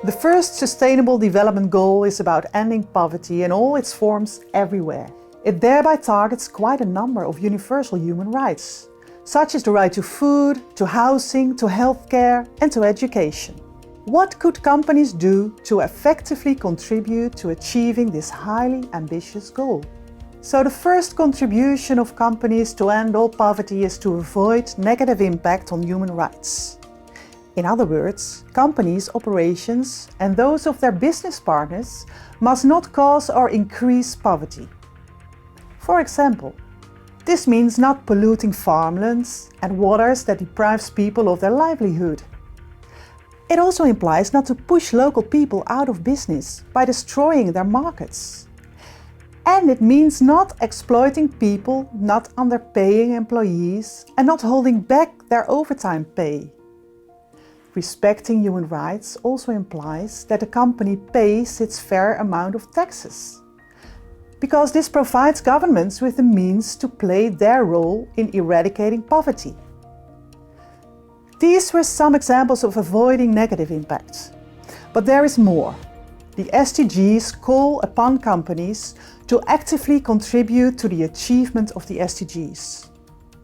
The first Sustainable Development Goal is about ending poverty in all its forms everywhere. It thereby targets quite a number of universal human rights, such as the right to food, to housing, to healthcare and to education. What could companies do to effectively contribute to achieving this highly ambitious goal? So the first contribution of companies to end all poverty is to avoid negative impact on human rights. In other words, companies' operations and those of their business partners must not cause or increase poverty. For example, this means not polluting farmlands and waters that deprives people of their livelihood. It also implies not to push local people out of business by destroying their markets. And it means not exploiting people, not underpaying employees and not holding back their overtime pay. Respecting human rights also implies that a company pays its fair amount of taxes, because this provides governments with the means to play their role in eradicating poverty. These were some examples of avoiding negative impacts. But there is more. The SDGs call upon companies to actively contribute to the achievement of the SDGs.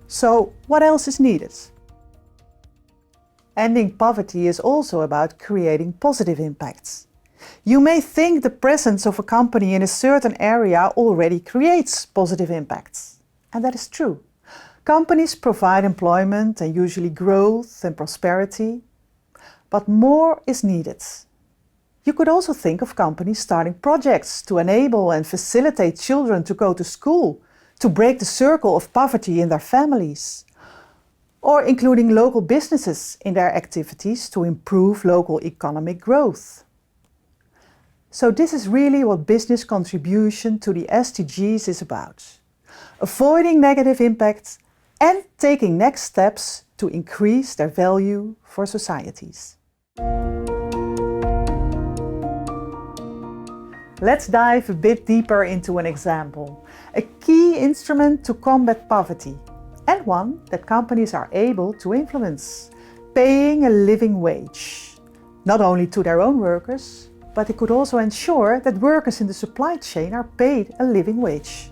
So, what else is needed? Ending poverty is also about creating positive impacts. You may think the presence of a company in a certain area already creates positive impacts. And that is true. Companies provide employment and usually growth and prosperity. But more is needed. You could also think of companies starting projects to enable and facilitate children to go to school, to break the circle of poverty in their families, or including local businesses in their activities to improve local economic growth. So this is really what business contribution to the SDGs is about. Avoiding negative impacts and taking next steps to increase their value for societies. Let's dive a bit deeper into an example, a key instrument to combat poverty, and one that companies are able to influence, paying a living wage, not only to their own workers, but it could also ensure that workers in the supply chain are paid a living wage.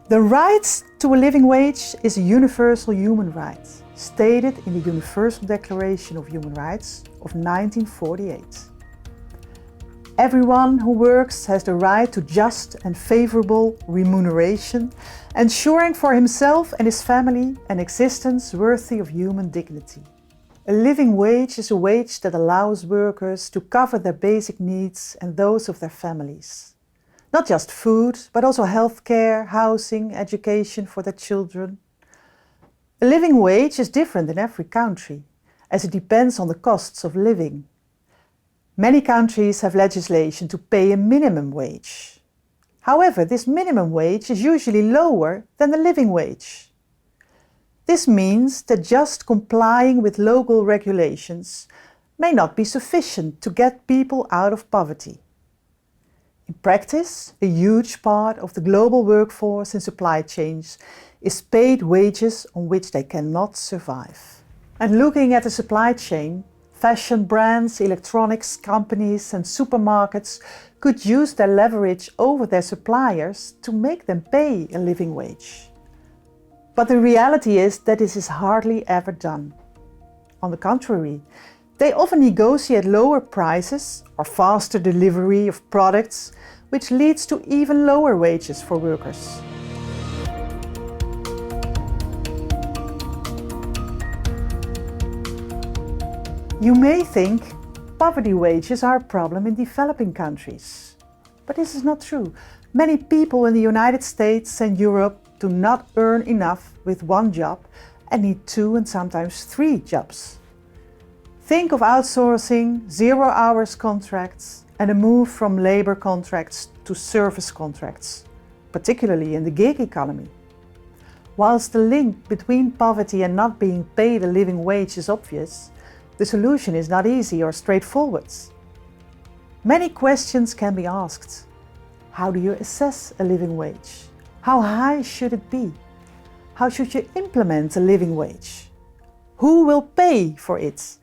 The right to a living wage is a universal human right, stated in the Universal Declaration of Human Rights of 1948. Everyone who works has the right to just and favorable remuneration, ensuring for himself and his family an existence worthy of human dignity. A living wage is a wage that allows workers to cover their basic needs and those of their families. Not just food, but also healthcare, housing, education for their children. A living wage is different in every country, as it depends on the costs of living. Many countries have legislation to pay a minimum wage. However, this minimum wage is usually lower than the living wage. This means that just complying with local regulations may not be sufficient to get people out of poverty. In practice, a huge part of the global workforce in supply chains is paid wages on which they cannot survive. And looking at the supply chain, fashion brands, electronics companies and supermarkets could use their leverage over their suppliers to make them pay a living wage. But the reality is that this is hardly ever done. On the contrary, they often negotiate lower prices or faster delivery of products, which leads to even lower wages for workers. You may think poverty wages are a problem in developing countries. But this is not true. Many people in the United States and Europe do not earn enough with one job and need 2 and sometimes 3 jobs. Think of outsourcing, 0 hours contracts and a move from labor contracts to service contracts, particularly in the gig economy. Whilst the link between poverty and not being paid a living wage is obvious, the solution is not easy or straightforward. Many questions can be asked. How do you assess a living wage? How high should it be? How should you implement a living wage? Who will pay for it?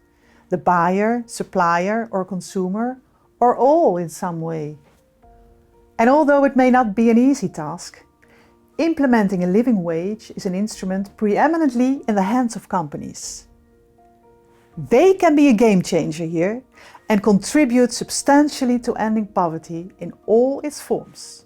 the buyer, supplier or consumer, or all in some way. And although it may not be an easy task, implementing a living wage is an instrument preeminently in the hands of companies. They can be a game changer here and contribute substantially to ending poverty in all its forms.